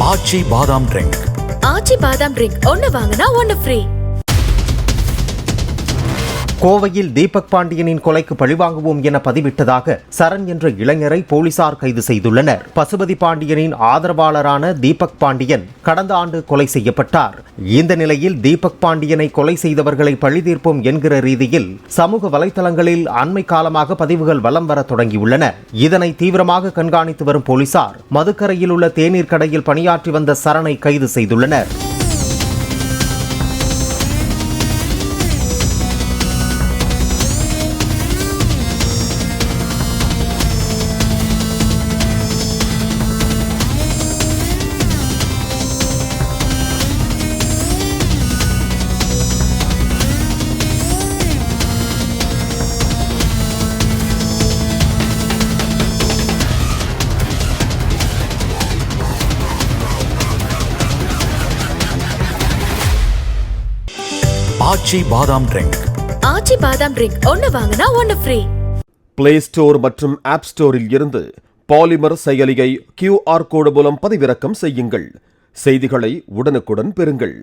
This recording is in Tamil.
ஆச்சி பாதாம் ட்ரிங்க். ஆச்சி பாதாம் ட்ரிங்க் ஒன்னு வாங்கினா ஒன்னு ஃப்ரீ. கோவையில் தீபக் பாண்டியனின் கொலைக்கு பழிவாங்குவோம் என பதிவிட்டதாக சரண் என்ற இளைஞரை போலீசார் கைது செய்துள்ளனர். பசுபதி பாண்டியனின் ஆதரவாளரான தீபக் பாண்டியன் கடந்த ஆண்டு கொலை செய்யப்பட்டார். இந்த நிலையில் தீபக் பாண்டியனை கொலை செய்தவர்களை பழிதீர்ப்போம் என்கிற ரீதியில் சமூக வலைதளங்களில் அண்மை காலமாக பதிவுகள் வலம் வர தொடங்கியுள்ளன. இதனை தீவிரமாக கண்காணித்து வரும் போலீசார் மதுக்கரையில் உள்ள தேநீர் கடையில் பணியாற்றி வந்த சரணை கைது செய்துள்ளனர். ஆச்சி பாதாம் ட்ரிங்க். ஆச்சி பாதாம் ட்ரிங்க் ஒன்னு வாங்கினா ஒன்னு ஃப்ரீ. பிளே ஸ்டோர் மற்றும் ஆப் ஸ்டோரில் இருந்து பாலிமர் செயலியை QR கோடு மூலம் பதிவிறக்கம் செய்யுங்கள். செய்திகளை உடனுக்குடன் பெறுங்கள்.